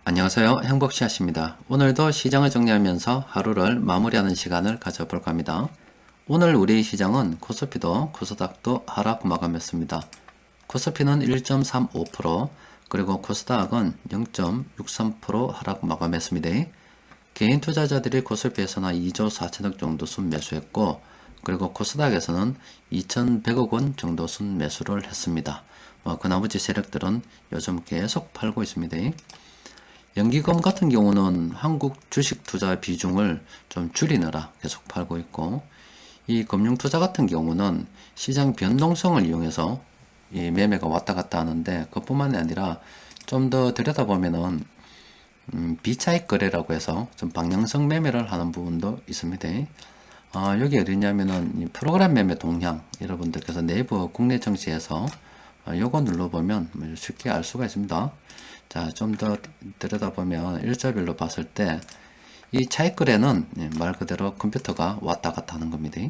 안녕하세요. 행복씨앗입니다. 오늘도 시장을 정리하면서 하루를 마무리하는 시간을 가져볼까 합니다. 오늘 우리 시장은 코스피도 코스닥도 하락 마감했습니다. 코스피는 1.35%, 그리고 코스닥은 0.63% 하락 마감했습니다. 개인 투자자들이 코스피에서는 2조 4천억 정도 순매수했고, 그리고 코스닥에서는 2,100억 원 정도 순매수를 했습니다. 그 나머지 세력들은 요즘 계속 팔고 있습니다. 연기금 같은 경우는 한국 주식 투자 비중을 좀 줄이느라 계속 팔고 있고, 이 금융 투자 같은 경우는 시장 변동성을 이용해서 이 매매가 왔다 갔다 하는데, 그뿐만이 아니라 좀 더 들여다보면은 비차익 거래라고 해서 좀 방향성 매매를 하는 부분도 있습니다. 여기 어디냐면은 이 프로그램 매매 동향, 여러분들께서 네이버 국내 정시에서 요거 눌러보면 쉽게 알 수가 있습니다. 자, 좀 더 들여다보면 일자별로 봤을 때 이 차익 거래는 말 그대로 컴퓨터가 왔다 갔다 하는 겁니다.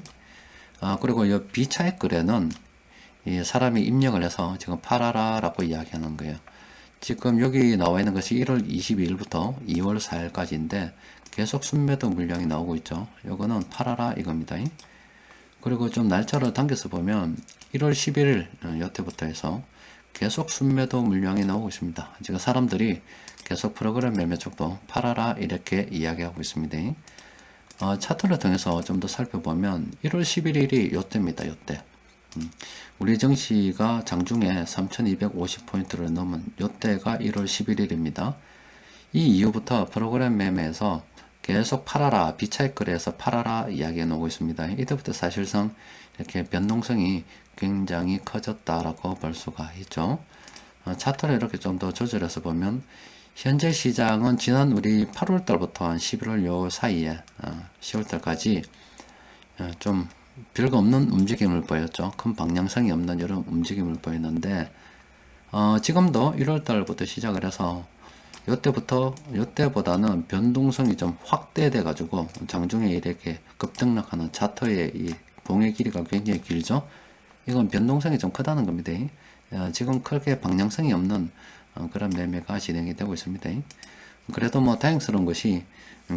그리고 이 비차익 거래는 이 사람이 입력을 해서 지금 팔아라 라고 이야기하는 거예요. 지금 여기 나와 있는 것이 1월 22일부터 2월 4일까지인데 계속 순매도 물량이 나오고 있죠. 요거는 팔아라 이겁니다. 그리고 좀 날짜를 당겨서 보면 1월 11일 여태부터 해서 계속 순매도 물량이 나오고 있습니다. 지금 사람들이 계속 프로그램 매매 쪽도 팔아라 이렇게 이야기하고 있습니다. 차트를 통해서 좀 더 살펴보면 1월 11일이 요때입니다. 요때. 우리 증시가 장중에 3250포인트를 넘은 요때가 1월 11일입니다. 이 이후부터 프로그램 매매에서 계속 팔아라, 비차익 거래에서 팔아라 이야기해 놓고 있습니다. 이때부터 사실상 이렇게 변동성이 굉장히 커졌다라고 볼 수가 있죠. 차트를 이렇게 좀 더 조절해서 보면 현재 시장은 지난 우리 8월 달부터 한 11월 요 사이에 10월 달까지 좀 별거 없는 움직임을 보였죠. 큰 방향성이 없는 이런 움직임을 보였는데 지금도 1월 달부터 시작을 해서 요때보다는 변동성이 좀 확대돼 가지고 장중에 이렇게 급등락하는 차트의 이 봉의 길이가 굉장히 길죠. 이건 변동성이 좀 크다는 겁니다. 지금 크게 방향성이 없는 그런 매매가 진행이 되고 있습니다. 그래도 뭐 다행스러운 것이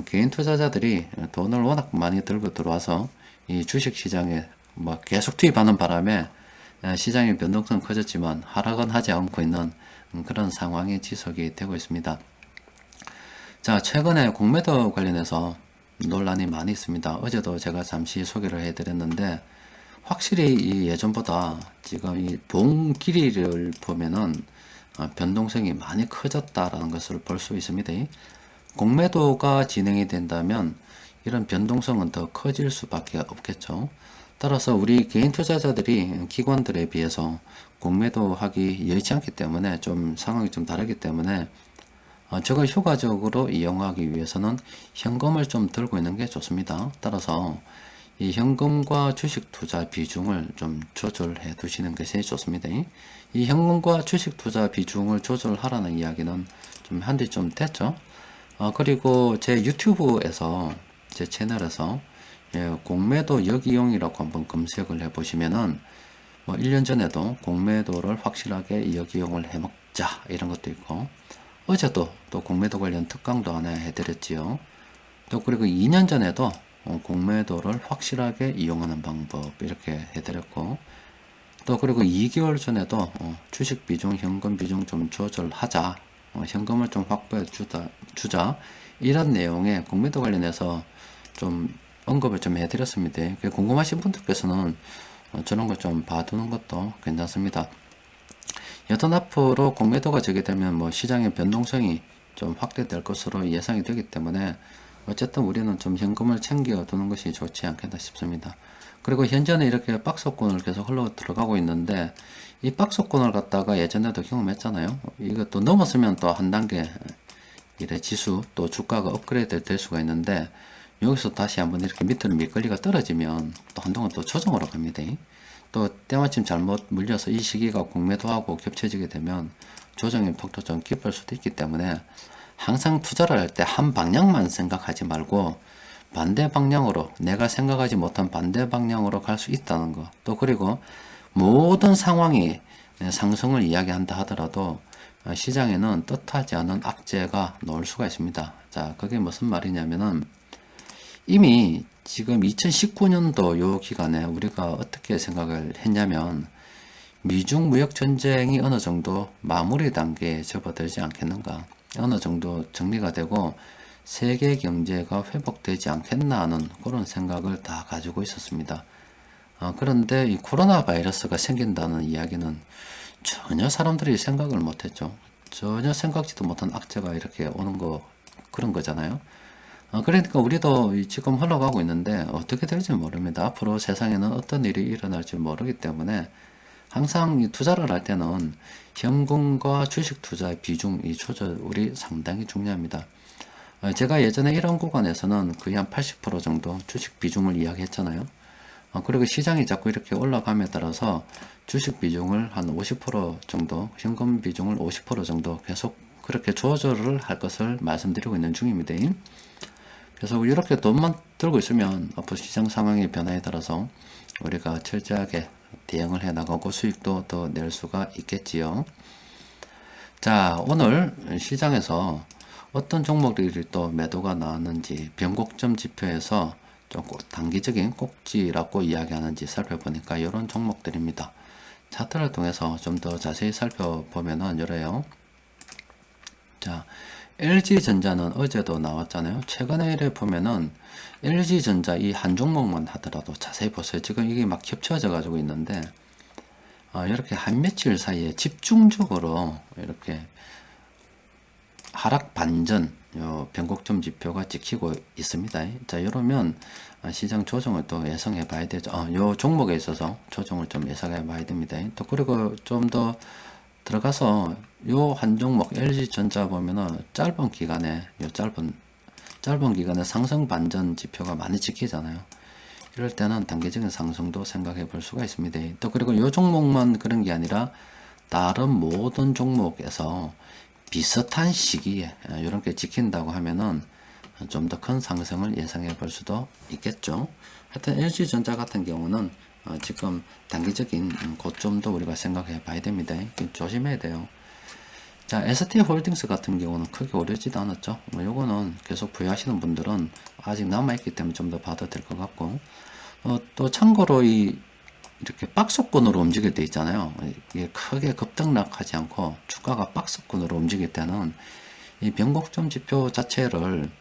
개인 투자자들이 돈을 워낙 많이 들고 들어와서 이 주식 시장에 뭐 계속 투입하는 바람에 시장의 변동성은 커졌지만 하락은 하지 않고 있는 그런 상황이 지속이 되고 있습니다. 자, 최근에 공매도 관련해서 논란이 많이 있습니다. 어제도 제가 잠시 소개를 해드렸는데 확실히 이 예전보다 지금 이 봉 길이를 보면은 변동성이 많이 커졌다라는 것을 볼 수 있습니다. 공매도가 진행이 된다면 이런 변동성은 더 커질 수밖에 없겠죠. 따라서 우리 개인 투자자들이 기관들에 비해서 공매도 하기 여의치 않기 때문에 좀 상황이 좀 다르기 때문에 저걸 효과적으로 이용하기 위해서는 현금을 좀 들고 있는 게 좋습니다. 따라서 이 현금과 주식 투자 비중을 좀 조절해 두시는 것이 좋습니다. 이 현금과 주식 투자 비중을 조절하라는 이야기는 좀 한지 좀 됐죠. 그리고 제 유튜브에서 제 채널에서 공매도 역이용이라고 한번 검색을 해 보시면은 뭐 1년 전에도 공매도를 확실하게 역이용을 해 먹자 이런 것도 있고, 어제도 또 공매도 관련 특강도 하나 해드렸지요. 또 그리고 2년 전에도 공매도를 확실하게 이용하는 방법 이렇게 해드렸고, 또 그리고 2개월 전에도 주식 비중, 현금 비중 좀 조절하자, 현금을 좀 확보해 주자 이런 내용의 공매도 관련해서 좀 언급을 좀 해드렸습니다. 궁금하신 분들께서는 저런 거 좀 봐두는 것도 괜찮습니다. 여튼 앞으로 공매도가 적게 되면 뭐 시장의 변동성이 좀 확대될 것으로 예상이 되기 때문에 어쨌든 우리는 좀 현금을 챙겨 두는 것이 좋지 않겠나 싶습니다. 그리고 현재는 이렇게 박스권을 계속 흘러 들어가고 있는데 이 박스권을 갖다가 예전에도 경험했잖아요. 이것도 넘었으면 또 한 단계 이래 지수 또 주가가 업그레이드 될 수가 있는데 여기서 다시 한번 이렇게 밑으로 밑거리가 떨어지면 또 한동안 또 조정으로 갑니다. 또 때마침 잘못 물려서 이 시기가 공매도하고 겹쳐지게 되면 조정의 폭도 좀 깊을 수도 있기 때문에 항상 투자를 할 때 한 방향만 생각하지 말고 반대 방향으로, 내가 생각하지 못한 반대 방향으로 갈 수 있다는 거. 또 그리고 모든 상황이 상승을 이야기한다 하더라도 시장에는 뜻하지 않은 악재가 나올 수가 있습니다. 자, 그게 무슨 말이냐면은 이미 지금 2019년도 요 기간에 우리가 어떻게 생각을 했냐면 미중 무역 전쟁이 어느 정도 마무리 단계에 접어들지 않겠는가, 어느 정도 정리가 되고 세계 경제가 회복되지 않겠나 하는 그런 생각을 다 가지고 있었습니다. 그런데 이 코로나 바이러스가 생긴다는 이야기는 전혀 사람들이 생각을 못했죠. 전혀 생각지도 못한 악재가 이렇게 오는 거, 그런 거잖아요. 그러니까 우리도 지금 흘러가고 있는데 어떻게 될지 모릅니다. 앞으로 세상에는 어떤 일이 일어날지 모르기 때문에 항상 이 투자를 할 때는 현금과 주식 투자의 비중, 이 조절이 상당히 중요합니다. 제가 예전에 이런 구간에서는 거의 한 80% 정도 주식 비중을 이야기했잖아요. 그리고 시장이 자꾸 이렇게 올라감에 따라서 주식 비중을 한 50% 정도, 현금 비중을 50% 정도 계속 그렇게 조절을 할 것을 말씀드리고 있는 중입니다. 그래서 이렇게 돈만 들고 있으면 앞으로 시장 상황의 변화에 따라서 우리가 철저하게 대응을 해 나가고 수익도 더 낼 수가 있겠지요. 자, 오늘 시장에서 어떤 종목들이 또 매도가 나왔는지, 변곡점 지표에서 좀 단기적인 꼭지라고 이야기하는지 살펴보니까 이런 종목들입니다. 차트를 통해서 좀 더 자세히 살펴보면은 이래요. 자, LG전자는 어제도 나왔잖아요. 최근에 이래 보면은 LG전자 이 한 종목만 하더라도 자세히 보세요. 지금 이게 막 겹쳐져 가지고 있는데, 이렇게 한 며칠 사이에 집중적으로 이렇게 하락 반전, 변곡점 지표가 찍히고 있습니다. 자, 이러면 시장 조정을 또 예상해 봐야 되죠. 요 종목에 있어서 조정을 좀 예상해 봐야 됩니다. 또 그리고 좀 더 들어가서 요 한 종목 LG전자 보면은 짧은 기간에 짧은 기간에 상승 반전 지표가 많이 찍히잖아요. 이럴 때는 단기적인 상승도 생각해 볼 수가 있습니다. 또 그리고 요 종목만 그런 게 아니라 다른 모든 종목에서 비슷한 시기에 이렇게 지킨다고 하면은 좀 더 큰 상승을 예상해 볼 수도 있겠죠. 하여튼 LG전자 같은 경우는 지금 단기적인 고점도 우리가 생각해 봐야 됩니다. 조심해야 돼요. 자, ST홀딩스 같은 경우는 크게 오르지도 않았죠. 요거는 계속 부여하시는 분들은 아직 남아있기 때문에 좀 더 봐도 될 것 같고, 또 참고로 이렇게 박스권으로 움직일 때 있잖아요. 이게 크게 급등락하지 않고 주가가 박스권으로 움직일 때는 이 변곡점 지표 자체를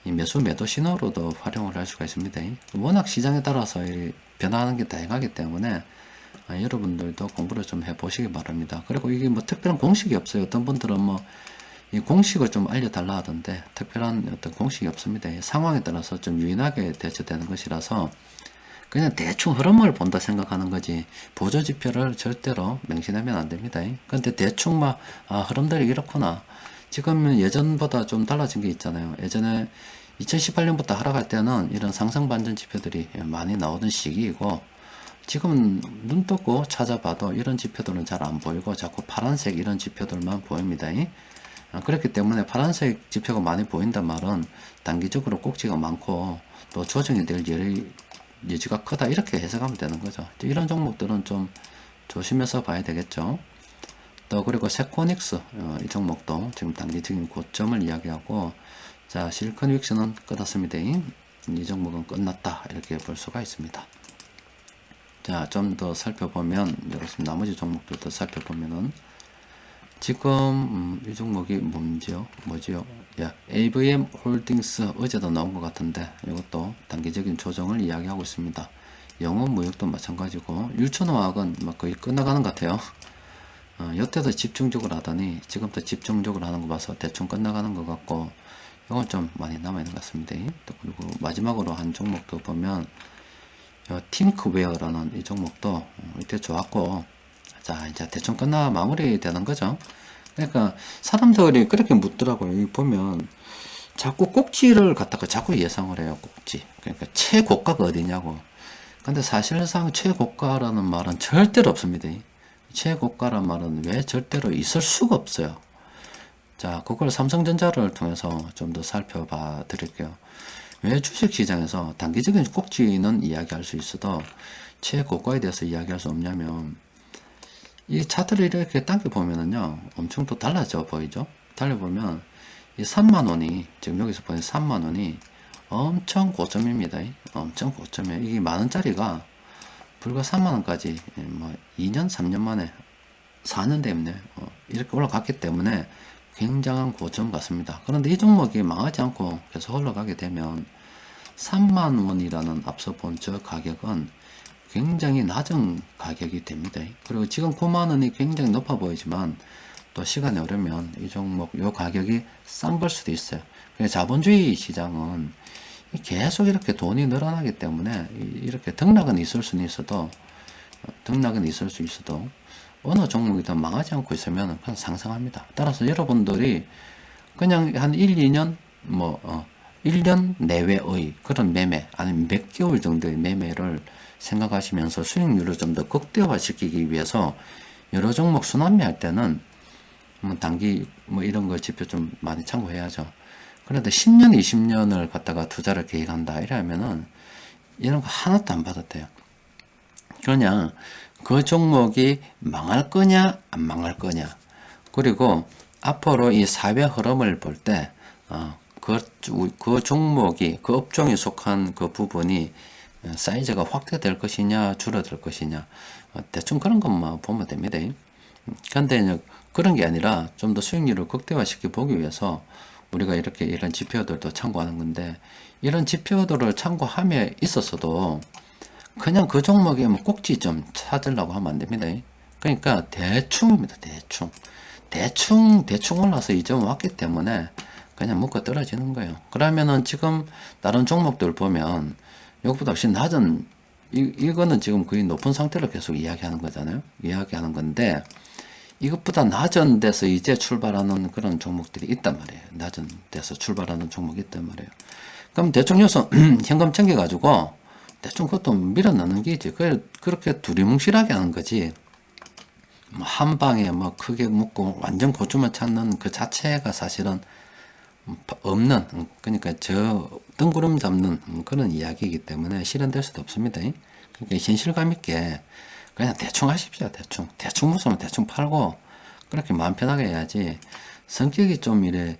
이 매수 매도 신호로도 활용을 할 수가 있습니다. 워낙 시장에 따라서 변화하는 게 다양하기 때문에 여러분들도 공부를 좀 해보시기 바랍니다. 그리고 이게 뭐 특별한 공식이 없어요. 어떤 분들은 뭐 이 공식을 좀 알려달라 하던데 특별한 어떤 공식이 없습니다. 상황에 따라서 좀 유연하게 대처되는 것이라서 그냥 대충 흐름을 본다 생각하는 거지 보조 지표를 절대로 맹신하면 안 됩니다. 근데 대충 막 흐름들이 이렇구나. 지금 예전보다 좀 달라진 게 있잖아요. 예전에 2018년부터 하락할 때는 이런 상승 반전 지표들이 많이 나오던 시기이고, 지금은 눈 뜨고 찾아봐도 이런 지표들은 잘 안 보이고 자꾸 파란색 이런 지표들만 보입니다. 그렇기 때문에 파란색 지표가 많이 보인단 말은 단기적으로 꼭지가 많고 또 조정이 될 여지가 크다, 이렇게 해석하면 되는 거죠. 이런 종목들은 좀 조심해서 봐야 되겠죠. 또 그리고 세코닉스 이 종목도 지금 단기적인 고점을 이야기하고, 자, 실컷윅스는 끝났습니다. 이 종목은 끝났다, 이렇게 볼 수가 있습니다. 자, 좀 더 살펴보면 이렇습니다. 나머지 종목들도 살펴보면은 지금 이 종목이 뭐지요? 예, AVM 홀딩스 어제도 나온 것 같은데 이것도 단기적인 조정을 이야기하고 있습니다. 영업무역도 마찬가지고, 율천화학은 막 거의 끝나가는 것 같아요. 여태도 집중적으로 하더니 지금도 집중적으로 하는 거 봐서 대충 끝나가는 것 같고, 이건 좀 많이 남아있는 것 같습니다. 또 그리고 마지막으로 한 종목도 보면 팅크웨어라는 이 종목도 이때 좋았고, 자, 이제 대충 마무리 되는 거죠. 그러니까 사람들이 그렇게 묻더라고요. 여기 보면 자꾸 꼭지를 갖다가 자꾸 예상을 해요. 꼭지. 그러니까 최고가가 어디냐고. 근데 사실상 최고가라는 말은 절대로 없습니다. 최고가란 말은 왜 절대로 있을 수가 없어요. 자, 그걸 삼성전자를 통해서 좀 더 살펴봐 드릴게요. 왜 주식시장에서 단기적인 꼭지는 이야기할 수 있어도 최고가에 대해서 이야기할 수 없냐면, 이 차트를 이렇게 당겨보면은요, 엄청 또 달라져 보이죠? 달려보면, 이 3만원이, 지금 여기서 보는 3만원이 엄청 고점입니다. 엄청 고점이에요. 이게 만원짜리가 불과 3만원까지, 뭐, 2년, 3년 만에, 4년 됐네. 이렇게 올라갔기 때문에 굉장한 고점 같습니다. 그런데 이 종목이 망하지 않고 계속 올라가게 되면, 3만원이라는 앞서 본 저 가격은 굉장히 낮은 가격이 됩니다. 그리고 지금 9만원이 굉장히 높아 보이지만 또 시간이 오르면 이 종목 요 가격이 싼 걸 수도 있어요. 자본주의 시장은 계속 이렇게 돈이 늘어나기 때문에 이렇게 등락은 있을 수는 있어도 어느 종목이든 망하지 않고 있으면 그냥 상승합니다. 따라서 여러분들이 그냥 한 1, 2년 1년 내외의 그런 매매 아니면 몇 개월 정도의 매매를 생각하시면서 수익률을 좀 더 극대화시키기 위해서 여러 종목 순환매할 때는 단기 이런 거 지표 좀 많이 참고해야죠. 그런데 10년, 20년을 갖다가 투자를 계획한다 이러면은 이런 거 하나도 안 받아도 돼요. 그냥 그 종목이 망할 거냐 안 망할 거냐, 그리고 앞으로 이 사회 흐름을 볼 때 그 종목이 그 업종에 속한 그 부분이 사이즈가 확대될 것이냐 줄어들 것이냐, 대충 그런 것만 보면 됩니다. 그런데 그런 게 아니라 좀 더 수익률을 극대화시켜 보기 위해서 우리가 이렇게 이런 지표들도 참고하는 건데, 이런 지표들을 참고함에 있어서도 그냥 그 종목에 뭐 꼭지점 찾으려고 하면 안 됩니다. 그러니까 대충입니다. 대충 올라서 이 점 왔기 때문에 그냥 묶어 떨어지는 거예요. 그러면은 지금 다른 종목들 보면 이것보다 훨씬 낮은, 이거는 지금 거의 높은 상태를 계속 이야기하는 거잖아요. 이야기하는 건데, 이것보다 낮은 데서 이제 출발하는 그런 종목들이 있단 말이에요. 낮은 데서 출발하는 종목이 있단 말이에요. 그럼 대충 여기서 현금 챙겨가지고 대충 그것도 밀어 넣는 게지. 그렇게 두리뭉실하게 하는 거지. 한 방에 크게 묶고 완전 고점을 찾는 그 자체가 사실은 없는, 그러니까 저 뜬구름 잡는 그런 이야기이기 때문에 실현될 수도 없습니다. 그러니까 현실감 있게 그냥 대충 하십시오. 대충 무서면 대충 팔고 그렇게 마음 편하게 해야지, 성격이 좀 이래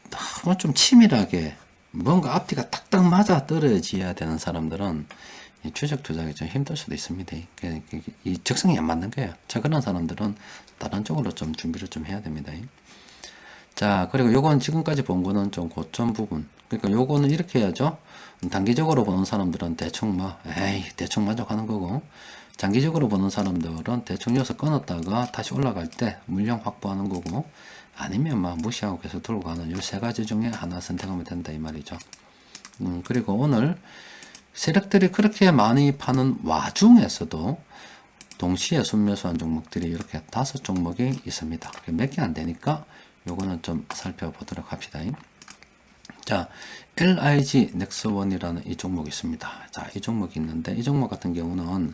너무 좀 치밀하게 뭔가 앞뒤가 딱딱 맞아 떨어져야 되는 사람들은 이 추적 투자가 좀 힘들 수도 있습니다. 이 적성이 안 맞는 거예요. 자, 그런 사람들은 다른 쪽으로 좀 준비를 좀 해야 됩니다. 자, 그리고 요건 지금까지 본 거는 좀 고점 부분. 그러니까 요거는 이렇게 해야죠. 단기적으로 보는 사람들은 대충 대충 만족하는 거고, 장기적으로 보는 사람들은 대충 여기서 끊었다가 다시 올라갈 때 물량 확보하는 거고, 아니면 무시하고 계속 들고 가는 요 세 가지 중에 하나 선택하면 된다 이 말이죠. 그리고 오늘 세력들이 그렇게 많이 파는 와중에서도 동시에 순매수한 종목들이 이렇게 5종목이 있습니다. 몇 개 안 되니까 요거는 좀 살펴보도록 합시다. 자, LIG 넥스원이라는 이 종목이 있습니다. 자, 이 종목이 있는데, 이 종목 같은 경우는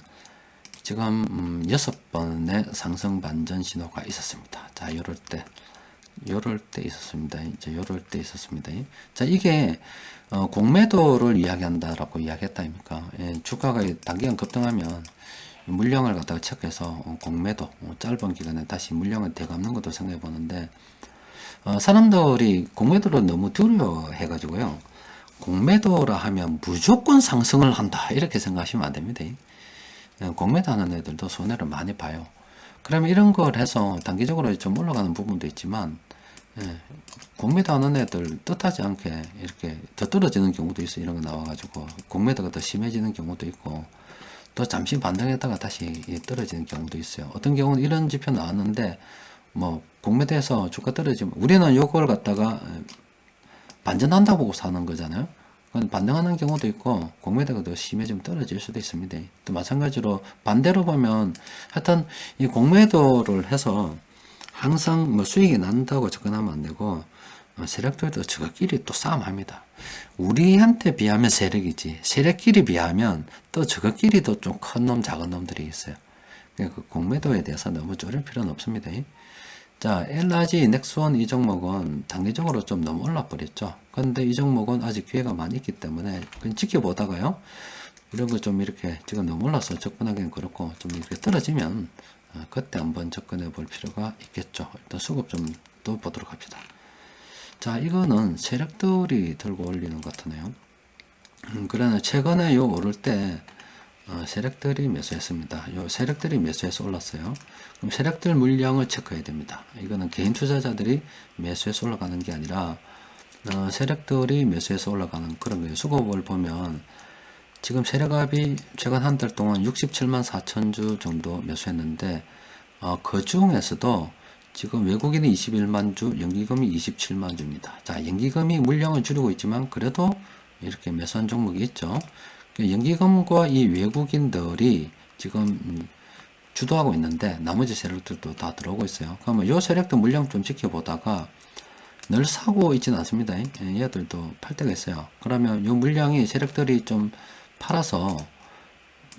지금 6번의 상승 반전 신호가 있었습니다. 자, 요럴 때 있었습니다. 이제 요럴 때 있었습니다. 자, 이게 공매도를 이야기한다라고 이야기했다 아닙니까? 주가가 단기간 급등하면 물량을 갖다가 체크해서 공매도 짧은 기간에 다시 물량을 되갚는 것도 생각해 보는데, 사람들이 공매도를 너무 두려워해 가지고요, 공매도라 하면 무조건 상승을 한다 이렇게 생각하시면 안 됩니다. 공매도 하는 애들도 손해를 많이 봐요. 그러면 이런 걸 해서 단기적으로 좀 올라가는 부분도 있지만, 공매도 하는 애들 뜻하지 않게 이렇게 더 떨어지는 경우도 있어요. 이런 거 나와가지고 공매도가 더 심해지는 경우도 있고, 또 잠시 반등했다가 다시 떨어지는 경우도 있어요. 어떤 경우는 이런 지표 나왔는데, 공매도에서 주가 떨어지면 우리는 요걸 갖다가 반전한다고 보고 사는 거잖아요. 반등하는 경우도 있고, 공매도가 더 심해지면 떨어질 수도 있습니다. 또 마찬가지로 반대로 보면, 하여튼 이 공매도를 해서 항상 수익이 난다고 접근하면 안 되고, 세력들도 저것끼리 또 싸움합니다. 우리한테 비하면 세력이지, 세력끼리 비하면 또 저것끼리도 좀 큰 놈 작은 놈들이 있어요. 그 공매도에 대해서 너무 쫄릴 필요는 없습니다. 자, LIG 넥스원 이 종목은 단기적으로 좀 너무 올라버렸죠. 근데 이 종목은 아직 기회가 많이 있기 때문에 그냥 지켜보다가요, 이런 거 좀 이렇게 지금 너무 올라서 접근하기는 그렇고, 좀 이렇게 떨어지면 그때 한번 접근해 볼 필요가 있겠죠. 일단 수급 좀 더 보도록 합시다. 자, 이거는 세력들이 들고 올리는 것 같으네요. 그러나 최근에 요 오를 때 세력들이 매수했습니다. 요 세력들이 매수해서 올랐어요. 그럼 세력들 물량을 체크해야 됩니다. 이거는 개인 투자자들이 매수해서 올라가는 게 아니라 세력들이 매수해서 올라가는 그런 거예요. 수급을 보면 지금 세력합이 최근 한 달 동안 67만 4천 주 정도 매수했는데 그 중에서도 지금 외국인이 21만 주, 연기금이 27만 주입니다. 자, 연기금이 물량을 줄이고 있지만 그래도 이렇게 매수한 종목이 있죠. 연기금과 이 외국인들이 지금 주도하고 있는데 나머지 세력들도 다 들어오고 있어요. 그러면 이 세력들 물량 좀 지켜보다가 늘 사고 있지는 않습니다. 얘들도 팔 때가 있어요. 그러면 이 물량이 세력들이 좀 팔아서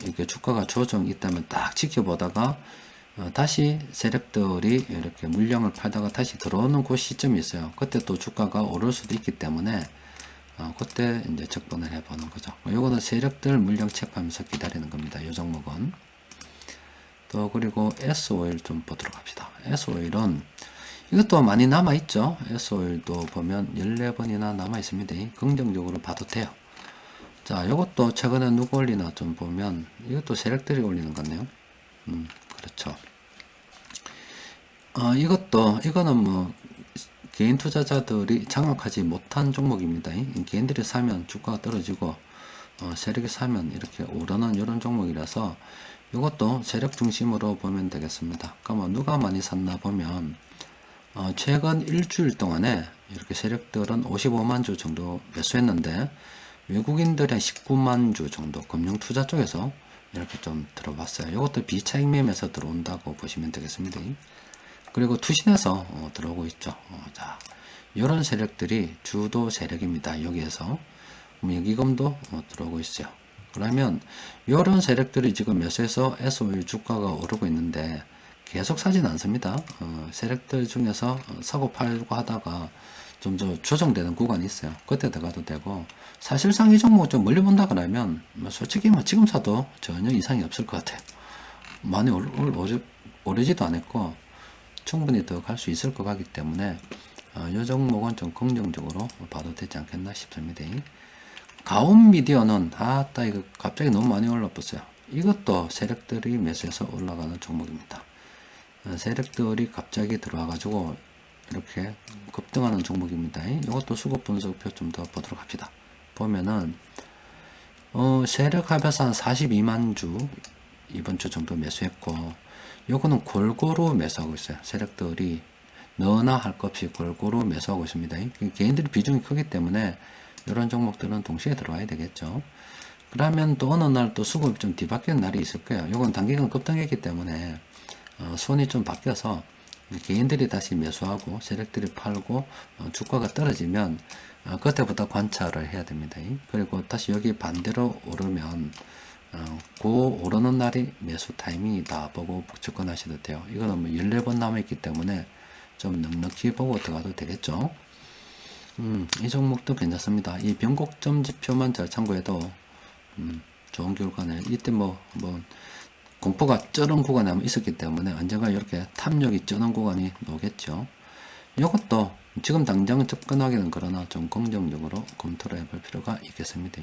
이렇게 주가가 조정이 있다면 딱 지켜보다가 다시 세력들이 이렇게 물량을 팔다가 다시 들어오는 그 시점이 있어요. 그때 또 주가가 오를 수도 있기 때문에 그때 이제 접근을 해보는 거죠. 요거는 세력들 물량 체크하면서 기다리는 겁니다. 요 종목은. 또 그리고 S-오일 좀 보도록 합시다. S-오일은 이것도 많이 남아있죠. S-오일도 보면 14번이나 남아있습니다. 긍정적으로 봐도 돼요. 자, 요것도 최근에 누구 올리나 좀 보면 이것도 세력들이 올리는 것 같네요. 그렇죠. 이거는 뭐 개인 투자자들이 장악하지 못한 종목입니다. 개인들이 사면 주가가 떨어지고 세력이 사면 이렇게 오르는 이런 종목이라서 이것도 세력 중심으로 보면 되겠습니다. 그러면 누가 많이 샀나 보면 최근 일주일 동안에 이렇게 세력들은 55만 주 정도 매수했는데 외국인들의 19만 주 정도 금융투자 쪽에서 이렇게 좀 들어봤어요. 이것도 비차익 매매에서 들어온다고 보시면 되겠습니다. 그리고 투신에서 들어오고 있죠. 자, 이런 세력들이 주도 세력입니다. 여기에서 연기금도 들어오고 있어요. 그러면 이런 세력들이 지금 매수해서 S-오일 주가가 오르고 있는데 계속 사진 않습니다. 세력들 중에서 사고 팔고 하다가 좀 더 조정되는 구간이 있어요. 그때 들어가도 되고, 사실상 이 종목 좀 멀리 본다 그러면 솔직히 지금 사도 전혀 이상이 없을 것 같아요. 많이 오르지도 않았고 충분히 더 갈 수 있을 것 같기 때문에 이 종목은 좀 긍정적으로 봐도 되지 않겠나 싶습니다. 가온 미디어는 아따 이거 갑자기 너무 많이 올라붙어요. 이것도 세력들이 매수해서 올라가는 종목입니다. 세력들이 갑자기 들어와 가지고 이렇게 급등하는 종목입니다. 이것도 수급 분석표 좀 더 보도록 합시다. 보면은 세력 합해서 한 42만 주 이번 주 정도 매수했고, 요거는 골고루 매수하고 있어요. 세력들이 너나 할 것 없이 골고루 매수하고 있습니다. 개인들이 비중이 크기 때문에 이런 종목들은 동시에 들어와야 되겠죠. 그러면 또 어느 날 또 수급이 좀 뒤바뀌는 날이 있을 거예요. 요건 단기간 급등했기 때문에 손이 좀 바뀌어서 개인들이 다시 매수하고 세력들이 팔고 주가가 떨어지면 그때부터 관찰을 해야 됩니다. 그리고 다시 여기 반대로 오르면 그 오르는 날이 매수 타이밍이다 보고 접근하셔도 돼요. 이거는 뭐 14번 남아있기 때문에 좀 넉넉히 보고 들어가도 되겠죠. 이 종목도 괜찮습니다. 이 변곡점 지표만 잘 참고해도 좋은 결과네. 이때 뭐 공포가 쩌는 구간이 한번 있었기 때문에 언젠가 이렇게 탐욕이 쩌는 구간이 오겠죠. 이것도 지금 당장 접근하기는 그러나 좀 긍정적으로 검토를 해볼 필요가 있겠습니다.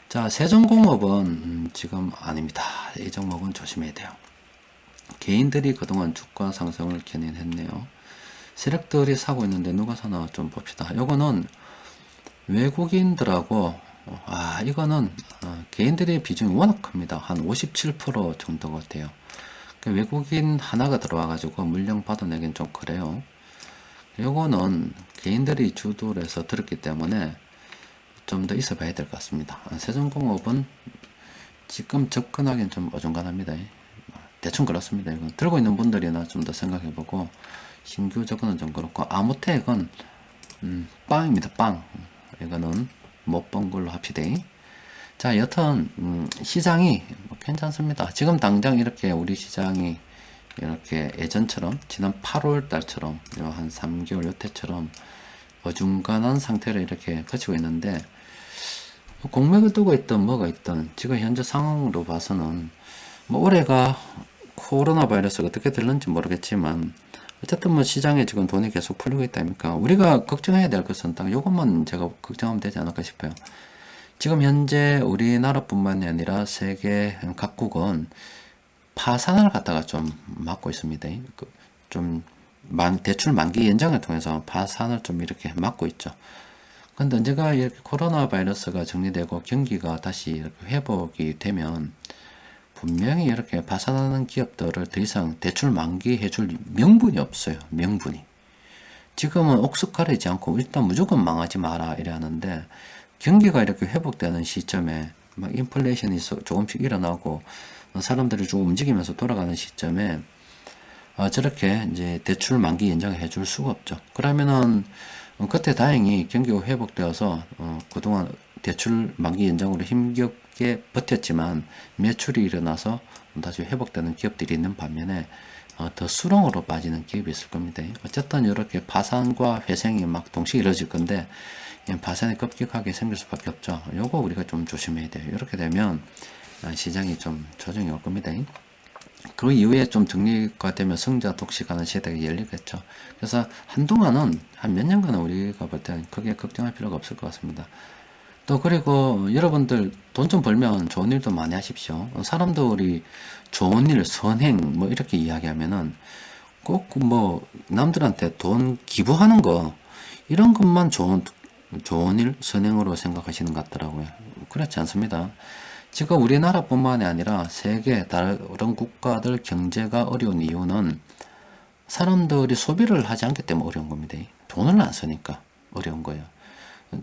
자, 세종공업은 지금 아닙니다. 이 종목은 조심해야 돼요. 개인들이 그동안 주가 상승을 견인했네요. 세력들이 사고 있는데 누가 사나 좀 봅시다. 요거는 외국인들하고 이거는 개인들의 비중이 워낙 큽니다. 한 57% 정도가 돼요. 외국인 하나가 들어와 가지고 물량 받아내긴 좀 그래요. 요거는 개인들이 주도를 해서 들었기 때문에 좀 더 있어 봐야 될 것 같습니다. 세종공업은 지금 접근하기는 좀 어중간합니다. 대충 그렇습니다. 이건 들고 있는 분들이나 좀 더 생각해 보고 신규 접근은 좀 그렇고, 아무텍은 빵입니다. 빵. 이거는 못 본 걸로 합시다. 자, 여튼 시장이 괜찮습니다. 지금 당장 이렇게 우리 시장이 이렇게 예전처럼 지난 8월 달처럼 한 3개월 여태처럼 어중간한 상태를 이렇게 거치고 있는데, 공매가 뜨고 있던 뭐가 있던 지금 현재 상황으로 봐서는 뭐 올해가 코로나 바이러스가 어떻게 될는지 모르겠지만 어쨌든 뭐 시장에 지금 돈이 계속 풀리고 있다 아닙니까? 우리가 걱정해야 될 것은 딱 이것만 제가 걱정하면 되지 않을까 싶어요. 지금 현재 우리나라뿐만이 아니라 세계 각국은 파산을 갖다가 좀 막고 있습니다. 좀 대출 만기 연장을 통해서 파산을 좀 이렇게 막고 있죠. 근데 언제가 이렇게 코로나 바이러스가 정리되고 경기가 다시 이렇게 회복이 되면 분명히 이렇게 파산하는 기업들을 더 이상 대출 만기해 줄 명분이 없어요. 명분이. 지금은 옥석가리지 않고 일단 무조건 망하지 마라 이래 하는데 경기가 이렇게 회복되는 시점에 막 인플레이션이 조금씩 일어나고 사람들이 좀 움직이면서 돌아가는 시점에 저렇게 이제 대출 만기 연장해 줄 수가 없죠. 그러면은 그때 다행히 경기가 회복되어서 그동안 대출 만기 연장으로 힘겹게 버텼지만 매출이 일어나서 다시 회복되는 기업들이 있는 반면에 더 수렁으로 빠지는 기업이 있을 겁니다. 어쨌든 이렇게 파산과 회생이 막 동시에 이루어질 건데 파산이 급격하게 생길 수밖에 없죠. 요거 우리가 좀 조심해야 돼요. 이렇게 되면 시장이 좀 조정이 올 겁니다. 그 이후에 좀 정리가 되면 승자 독식하는 시대가 열리겠죠. 그래서 한동안은 한 몇 년간은 우리가 볼 때는 크게 걱정할 필요가 없을 것 같습니다. 또 그리고 여러분들 돈 좀 벌면 좋은 일도 많이 하십시오. 사람들이 좋은 일, 선행 뭐 이렇게 이야기하면은 꼭 뭐 남들한테 돈 기부하는 거 이런 것만 좋은 일, 선행으로 생각하시는 것 같더라고요. 그렇지 않습니다. 지금 우리나라뿐만이 아니라 세계 다른 국가들 경제가 어려운 이유는 사람들이 소비를 하지 않기 때문에 어려운 겁니다. 돈을 안 쓰니까 어려운 거예요.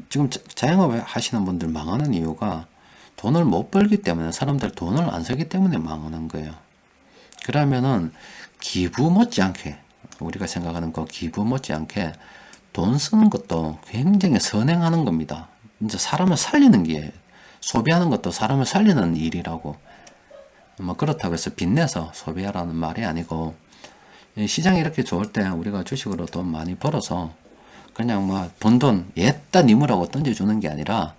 지금 자영업 하시는 분들 망하는 이유가 돈을 못 벌기 때문에 사람들 돈을 안 쓰기 때문에 망하는 거예요. 그러면은 기부 못지않게 우리가 생각하는 거 기부 못지않게 돈 쓰는 것도 굉장히 선행하는 겁니다. 이제 사람을 살리는 게 소비하는 것도 사람을 살리는 일이라고. 뭐 그렇다고 해서 빚내서 소비하라는 말이 아니고 시장이 이렇게 좋을 때 우리가 주식으로 돈 많이 벌어서 그냥 뭐 돈 옛다 니무라고 던져주는 게 아니라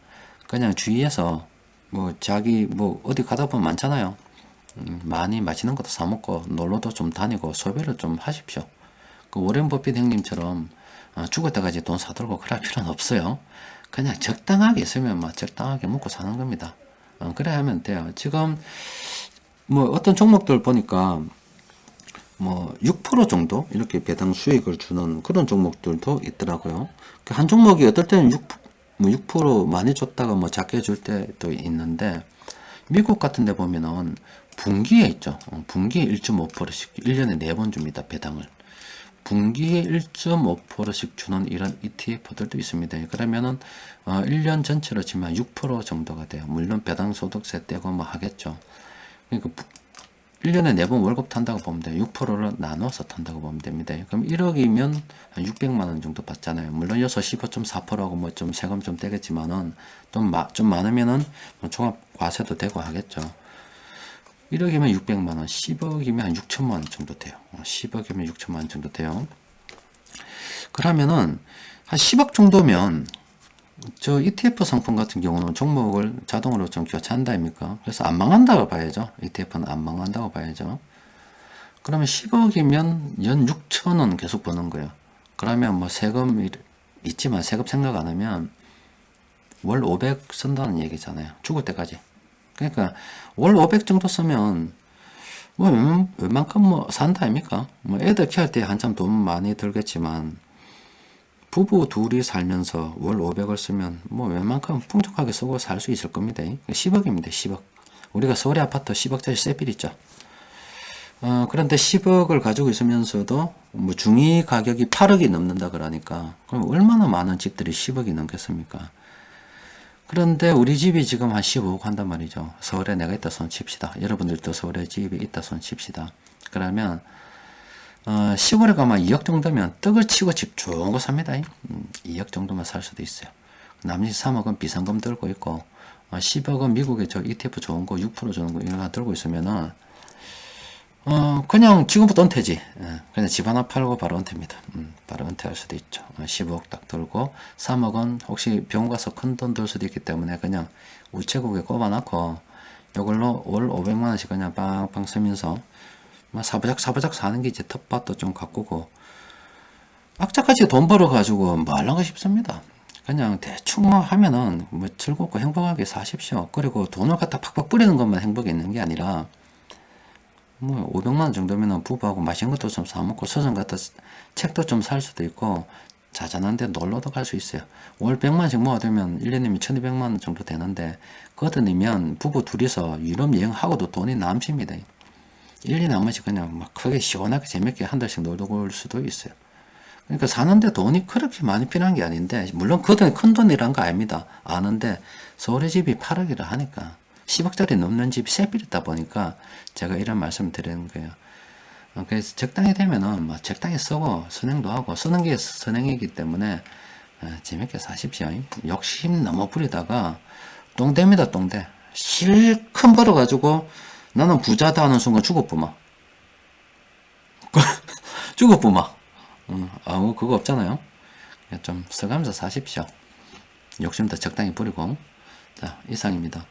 그냥 주위에서 뭐 자기 뭐 어디 가다 보면 많잖아요. 많이 맛있는 것도 사 먹고 놀러도 좀 다니고 소비를 좀 하십시오. 그 워렌 버핏 형님처럼 죽을 때까지 돈 사들고 그럴 필요는 없어요. 그냥 적당하게 있으면 막 적당하게 먹고 사는 겁니다. 그래 하면 돼요. 지금 뭐 어떤 종목들 보니까 뭐 6% 정도 이렇게 배당 수익을 주는 그런 종목들도 있더라고요. 한 종목이 어떨 때는 6% 많이 줬다가 뭐 작게 줄 때도 있는데 미국 같은 데 보면은 분기에 있죠. 분기에 1.5%씩 1년에 4번 줍니다. 배당을. 분기에 1.5%씩 주는 이런 ETF들도 있습니다. 그러면은 1년 전체로 치면 6% 정도가 돼요. 물론 배당 소득세 떼고 뭐 하겠죠. 그러니까 1년에 4번 월급 탄다고 보면 돼요. 6%를 나눠서 탄다고 보면 됩니다. 그럼 1억이면 한 600만 원 정도 받잖아요. 물론 여기서 15.4%하고 뭐 좀 세금 좀 떼겠지만은 좀 많으면은 종합 과세도 되고 하겠죠. 1억이면 600만 원, 10억이면 한 6천만 원 정도 돼요. 10억이면 6천만 원 정도 돼요. 그러면은 한 10억 정도면 저 ETF 상품 같은 경우는 종목을 자동으로 좀 교체한다 아닙니까? 그래서 안 망한다고 봐야죠. ETF는 안 망한다고 봐야죠. 그러면 10억이면 연 6천 원 계속 버는 거예요. 그러면 뭐 세금 있지만 세금 생각 안 하면 월 500 쓴다는 얘기잖아요. 죽을 때까지. 그러니까 월 500 정도 쓰면 뭐 웬만큼 뭐 산다 아닙니까? 뭐 애들 키울 때 한참 돈 많이 들겠지만 부부 둘이 살면서 월 500을 쓰면 뭐 웬만큼 풍족하게 쓰고 살 수 있을 겁니다. 10억입니다. 10억. 우리가 서울의 아파트 10억짜리 세빌 있죠. 그런데 10억을 가지고 있으면서도 뭐 중위 가격이 8억이 넘는다 그러니까 그럼 얼마나 많은 집들이 10억이 넘겠습니까? 그런데 우리 집이 지금 한 15억 한단 말이죠. 서울에 내가 있다 손 칩시다. 여러분들도 서울에 집이 있다 손 칩시다. 그러면 시골에 가면 2억 정도면 떡을 치고 집 좋은 거 삽니다. 2억 정도만 살 수도 있어요. 나머지 3억은 비상금 들고 있고 10억은 미국에 저 ETF 좋은 거 6% 주는 거 이런 거 들고 있으면은 그냥 지금부터 은퇴지. 그냥 집 하나 팔고 바로 은퇴입니다. 바로 은퇴할 수도 있죠. 15억 딱 들고 3억은 혹시 병원 가서 큰 돈 들 수도 있기 때문에 그냥 우체국에 꼽아놓고 이걸로 월 500만 원씩 그냥 빵빵 쓰면서 뭐 사부작 사는 게 이제 텃밭도 좀 가꾸고, 악착같이 돈 벌어가지고 뭐 하려고 싶습니다. 그냥 대충 뭐 하면은 뭐 즐겁고 행복하게 사십시오. 그리고 돈을 갖다 팍팍 뿌리는 것만 행복이 있는 게 아니라, 뭐 500만 원 정도면은 부부하고 맛있는 것도 좀 사 먹고 서점 갖다 책도 좀 살 수도 있고 자잘한데 놀러도 갈 수 있어요. 월 100만 원씩 모아두면 1년이면 1200만 원 정도 되는데, 거든이면 부부 둘이서 유럽 여행하고도 돈이 남습니다. 1년에 한 번씩 그냥 막 크게 시원하게 재밌게 한 달씩 놀다 올 수도 있어요. 그러니까 사는데 돈이 그렇게 많이 필요한 게 아닌데, 물론 그 돈이 큰 돈이란 거 압니다. 아는데 서울의 집이 8억이라 하니까 10억짜리 넘는 집이 세필 있다 보니까 제가 이런 말씀을 드리는 거예요. 그래서 적당히 되면은 뭐 적당히 쓰고 선행도 하고, 쓰는 게 선행이기 때문에 재밌게 사십시오. 욕심 너무 부리다가 똥됩니다. 똥돼. 실컷 벌어가지고 나는 부자다 하는 순간 죽어보마. 죽어보마. 아무 그거 없잖아요. 좀 써가면서 사십시오. 욕심도 적당히 부리고. 자, 이상입니다.